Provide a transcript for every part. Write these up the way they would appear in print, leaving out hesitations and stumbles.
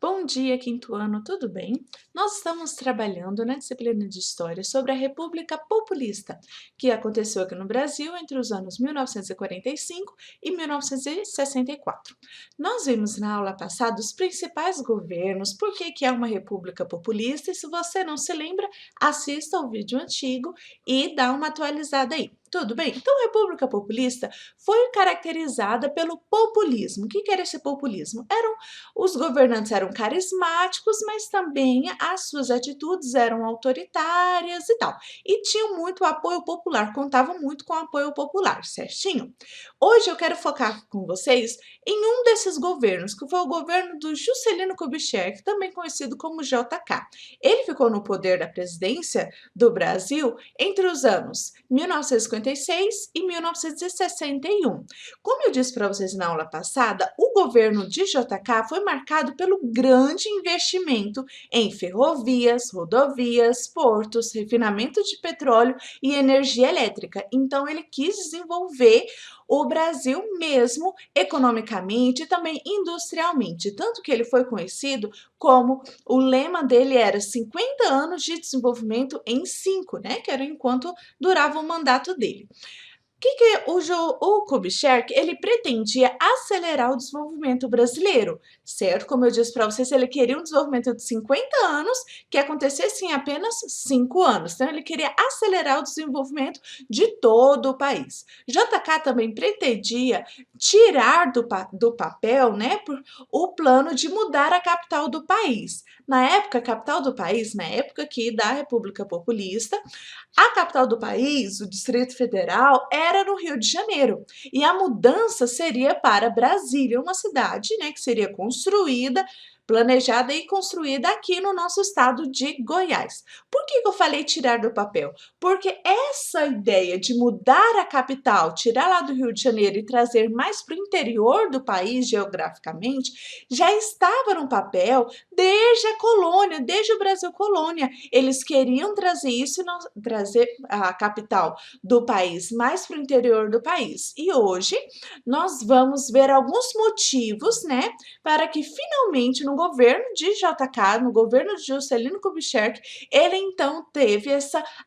Bom dia, quinto ano, tudo bem? Nós estamos trabalhando na disciplina de História sobre a República Populista, que aconteceu aqui no Brasil entre os anos 1945 e 1964. Nós vimos na aula passada os principais governos, por que que é uma república populista, e se você não se lembra, assista ao vídeo antigo e dá uma atualizada aí. Tudo bem? Então, a República Populista foi caracterizada pelo populismo. O que que era esse populismo? Os governantes eram carismáticos, mas também as suas atitudes eram autoritárias e tal. E tinham muito apoio popular, contavam muito com o apoio popular, certinho? Hoje eu quero focar com vocês em um desses governos, que foi o governo do Juscelino Kubitschek, também conhecido como JK. Ele ficou no poder da presidência do Brasil entre os anos 1956 e 1961. Como eu disse para vocês na aula passada, o governo de JK foi marcado pelo grande investimento em ferrovias, rodovias, portos, refinamento de petróleo e energia elétrica. Então, ele quis desenvolver o Brasil mesmo economicamente e também industrialmente. Tanto que ele foi conhecido como o lema dele era 50 anos de desenvolvimento em 5, né? Que era enquanto durava o mandato dele. Que o Kubitschek, ele pretendia acelerar o desenvolvimento brasileiro, certo? Como eu disse para vocês, ele queria um desenvolvimento de 50 anos que acontecesse em apenas 5 anos. Então, ele queria acelerar o desenvolvimento de todo o país. JK também pretendia tirar do papel, né, o plano de mudar a capital do país. Na época, a capital do país, na época aqui da República Populista, a capital do país, o Distrito Federal, era no Rio de Janeiro e a mudança seria para Brasília, uma cidade, né, que seria construída, planejada e construída aqui no nosso estado de Goiás. Por que eu falei tirar do papel? Porque essa ideia de mudar a capital, tirar lá do Rio de Janeiro e trazer mais para o interior do país geograficamente, já estava no papel desde a colônia, desde o Brasil colônia. Eles queriam trazer isso, trazer a capital do país mais para o interior do país. E hoje nós vamos ver alguns motivos, né, para que finalmente no governo de JK, no governo de Juscelino Kubitschek, ele então teve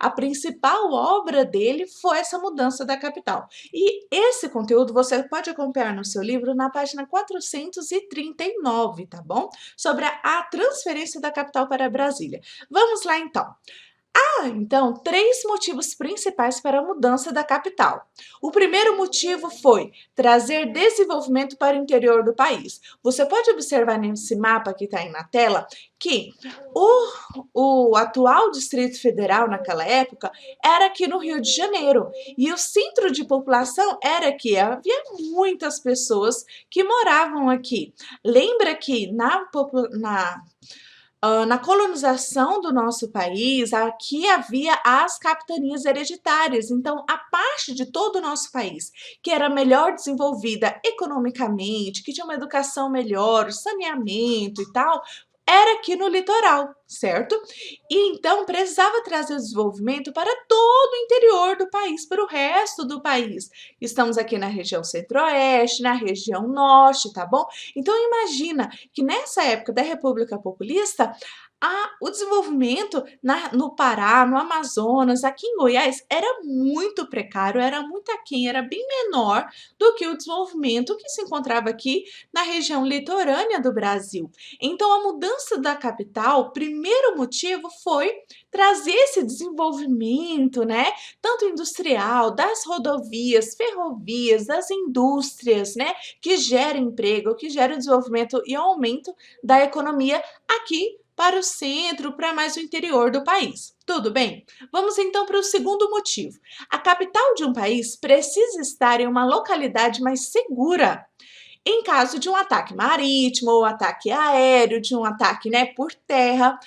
a principal obra dele foi essa mudança da capital. E esse conteúdo você pode acompanhar no seu livro na página 439, tá bom? Sobre a transferência da capital para Brasília. Vamos lá então. Então, três motivos principais para a mudança da capital. O primeiro motivo foi trazer desenvolvimento para o interior do país. Você pode observar nesse mapa que está aí na tela que o atual Distrito Federal, naquela época, era aqui no Rio de Janeiro. E o centro de população era aqui. Havia muitas pessoas que moravam aqui. Lembra que na colonização do nosso país, aqui havia as capitanias hereditárias. Então, a parte de todo o nosso país que era melhor desenvolvida economicamente, que tinha uma educação melhor, saneamento e tal, era aqui no litoral, certo? E então precisava trazer o desenvolvimento para todo o interior do país, para o resto do país. Estamos aqui na região centro-oeste, na região norte, tá bom? Então imagina que nessa época da República Populista, o desenvolvimento no Pará, no Amazonas, aqui em Goiás, era muito precário, era muito aquém, era bem menor do que o desenvolvimento que se encontrava aqui na região litorânea do Brasil. Então, a mudança da capital, o primeiro motivo foi trazer esse desenvolvimento, né, tanto industrial, das rodovias, ferrovias, das indústrias, né, que gera emprego, que gera desenvolvimento e aumento da economia aqui para o centro, para mais o interior do país. Tudo bem? Vamos então para o segundo motivo. A capital de um país precisa estar em uma localidade mais segura em caso de um ataque marítimo ou ataque aéreo, de um ataque, né, por terra.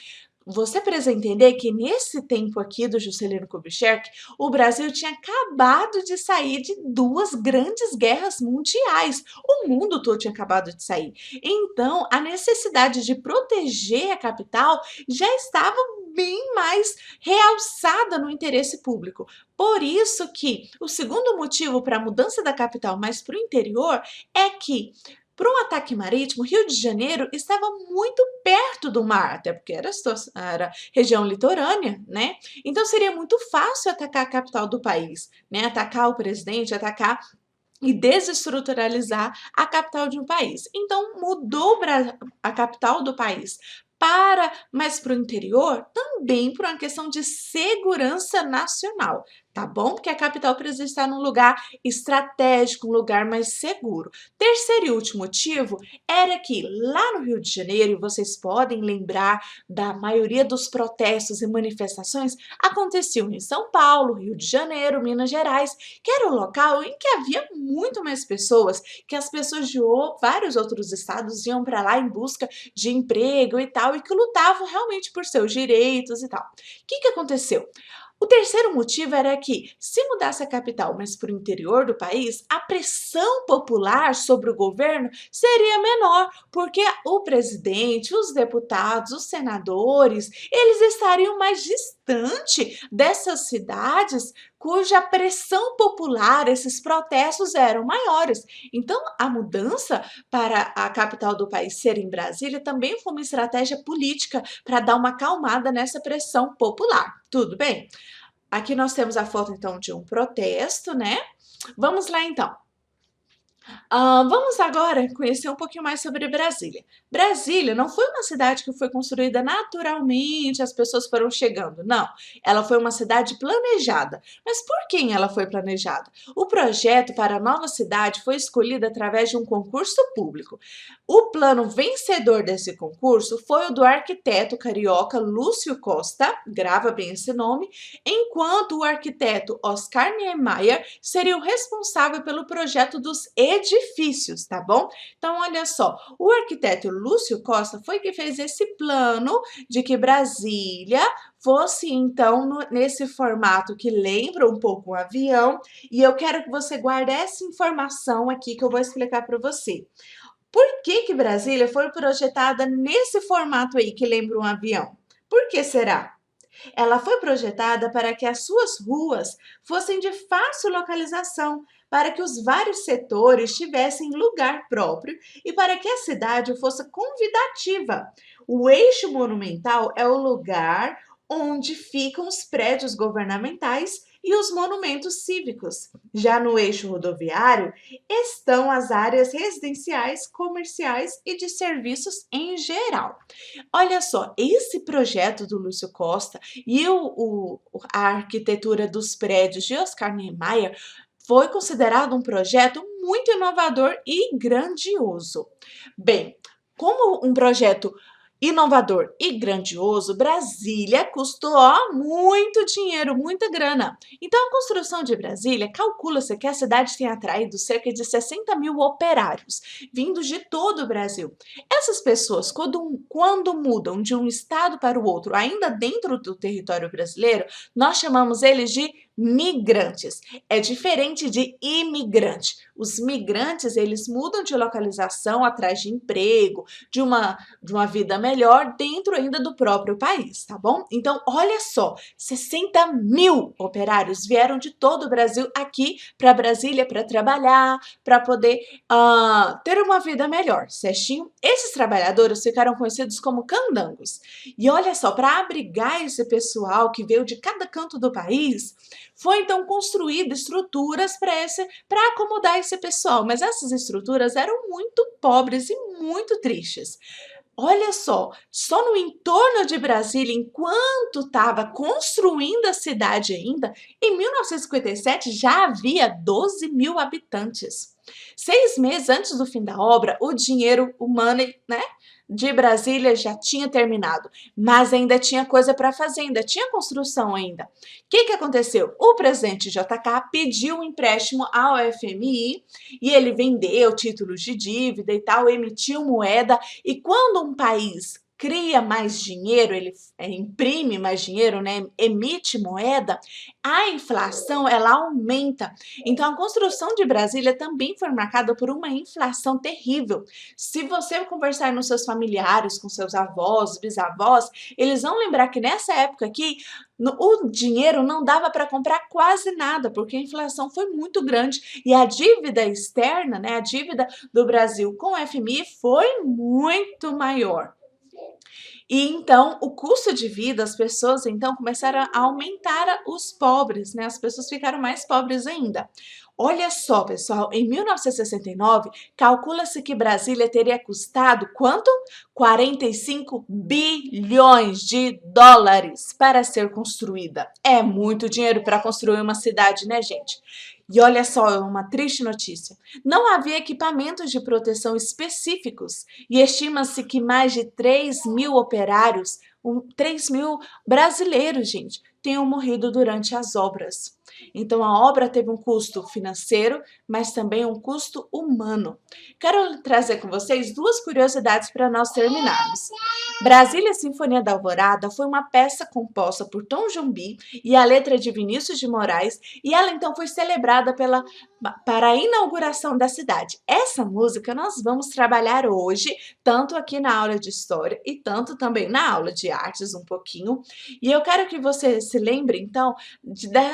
Você precisa entender que nesse tempo aqui do Juscelino Kubitschek, o Brasil tinha acabado de sair de duas grandes guerras mundiais. O mundo todo tinha acabado de sair. Então, a necessidade de proteger a capital já estava bem mais realçada no interesse público. Por isso que o segundo motivo para a mudança da capital mais para o interior é que Para um ataque marítimo, Rio de Janeiro estava muito perto do mar, até porque era região litorânea, né? Então seria muito fácil atacar a capital do país, né? Atacar o presidente, atacar e desestruturalizar a capital de um país. Então mudou a capital do país mais para o interior, também por uma questão de segurança nacional, tá bom? Porque a capital precisa estar num lugar estratégico, um lugar mais seguro. Terceiro e último motivo era que lá no Rio de Janeiro, e vocês podem lembrar da maioria dos protestos e manifestações, aconteciam em São Paulo, Rio de Janeiro, Minas Gerais, que era o local em que havia muito mais pessoas, que as pessoas de vários outros estados iam para lá em busca de emprego e tal, e que lutavam realmente por seus direitos e tal. O que aconteceu? O terceiro motivo era que, se mudasse a capital, mas para o interior do país, a pressão popular sobre o governo seria menor, porque o presidente, os deputados, os senadores, eles estariam mais distante dessas cidades cuja pressão popular, esses protestos eram maiores. Então, a mudança para a capital do país ser em Brasília também foi uma estratégia política para dar uma acalmada nessa pressão popular. Tudo bem? Aqui nós temos a foto, então, de um protesto, né? Vamos lá, então. Vamos agora conhecer um pouquinho mais sobre Brasília. Brasília não foi uma cidade que foi construída naturalmente, as pessoas foram chegando, não. Ela foi uma cidade planejada. Mas por quem ela foi planejada? O projeto para a nova cidade foi escolhido através de um concurso público. O plano vencedor desse concurso foi o do arquiteto carioca Lúcio Costa, grava bem esse nome, enquanto o arquiteto Oscar Niemeyer seria o responsável pelo projeto dos edifícios, tá bom? Então, olha só, o arquiteto Lúcio Costa foi que fez esse plano de que Brasília fosse, então, nesse formato que lembra um pouco um avião, e eu quero que você guarde essa informação aqui que eu vou explicar para você. Por que Brasília foi projetada nesse formato aí que lembra um avião? Por que será? Ela foi projetada para que as suas ruas fossem de fácil localização, para que os vários setores tivessem lugar próprio e para que a cidade fosse convidativa. O eixo monumental é o lugar onde ficam os prédios governamentais e os monumentos cívicos. Já no eixo rodoviário estão as áreas residenciais, comerciais e de serviços em geral. Olha só, esse projeto do Lúcio Costa e a arquitetura dos prédios de Oscar Niemeyer foi considerado um projeto muito inovador e grandioso. Bem, como um projeto inovador e grandioso, Brasília custou muito dinheiro, muita grana. Então, a construção de Brasília, calcula-se que a cidade tem atraído cerca de 60 mil operários, vindos de todo o Brasil. Essas pessoas, quando mudam de um estado para o outro, ainda dentro do território brasileiro, nós chamamos eles de migrantes. É diferente de imigrante. Os migrantes, eles mudam de localização atrás de emprego, de uma vida melhor dentro ainda do próprio país, tá bom? Então, olha só, 60 mil operários vieram de todo o Brasil aqui para Brasília para trabalhar, para poder ter uma vida melhor, certinho? Esses trabalhadores ficaram conhecidos como candangos. E olha só, para abrigar esse pessoal que veio de cada canto do país, foi então construída estruturas para acomodar esse pessoal, mas essas estruturas eram muito pobres e muito tristes. Olha só no entorno de Brasília, enquanto estava construindo a cidade ainda, em 1957 já havia 12 mil habitantes. 6 meses antes do fim da obra, o dinheiro, o money, né, de Brasília já tinha terminado, mas ainda tinha coisa para fazer, ainda tinha construção ainda. O que aconteceu? O presidente JK pediu um empréstimo ao FMI e ele vendeu títulos de dívida e tal, emitiu moeda, e quando um país cria mais dinheiro, ele imprime mais dinheiro, né, emite moeda, a inflação ela aumenta. Então a construção de Brasília também foi marcada por uma inflação terrível. Se você conversar nos seus familiares, com seus avós, bisavós, eles vão lembrar que nessa época aqui o dinheiro não dava para comprar quase nada, porque a inflação foi muito grande e a dívida externa, né, a dívida do Brasil com o FMI foi muito maior. E então o custo de vida, as pessoas então começaram a aumentar os pobres, né? As pessoas ficaram mais pobres ainda. Olha só, pessoal, em 1969, calcula-se que Brasília teria custado quanto? 45 bilhões de dólares para ser construída. É muito dinheiro para construir uma cidade, né, gente? E olha só, é uma triste notícia. Não havia equipamentos de proteção específicos e estima-se que mais de 3.000 operários, 3.000 brasileiros, gente, tenham morrido durante as obras. Então, a obra teve um custo financeiro, mas também um custo humano. Quero trazer com vocês duas curiosidades para nós terminarmos. Brasília Sinfonia da Alvorada foi uma peça composta por Tom Jobim e a letra de Vinícius de Moraes, e ela então foi celebrada para a inauguração da cidade. Essa música nós vamos trabalhar hoje, tanto aqui na aula de História e tanto também na aula de Artes um pouquinho. E eu quero que você se lembre então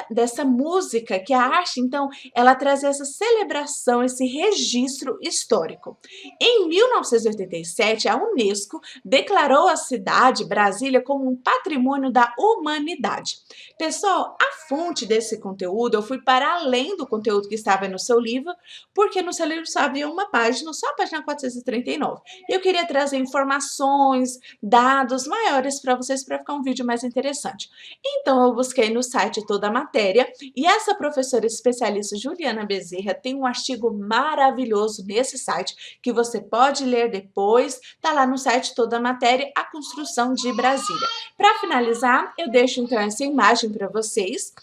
dessa música, que a arte então ela traz essa celebração, esse registro histórico. Em 1987, a Unesco declarou a cidade, Brasília, como um patrimônio da humanidade. Pessoal, a fonte desse conteúdo, eu fui para além do conteúdo que estava no seu livro, porque no seu livro só havia uma página, só a página 439. Eu queria trazer informações, dados maiores para vocês, para ficar um vídeo mais interessante. Então, eu busquei no site toda a matéria, e essa professora especialista Juliana Bezerra tem um artigo maravilhoso nesse site, que você pode ler depois, tá lá no site toda a matéria, a construção de Brasília. Para finalizar, eu deixo então essa imagem para vocês.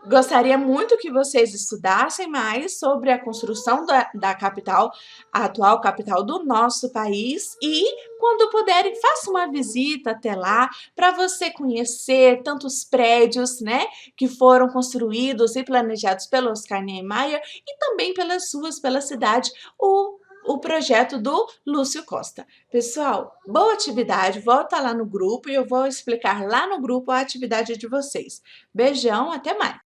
Gostaria muito que vocês estudassem mais sobre a construção da capital, a atual capital do nosso país, e quando puderem, façam uma visita até lá para você conhecer tantos prédios, né, que foram construídos e planejados pelo Oscar Niemeyer e também pelas ruas, pela cidade, o projeto do Lúcio Costa. Pessoal, boa atividade, volta lá no grupo e eu vou explicar lá no grupo a atividade de vocês. Beijão, até mais!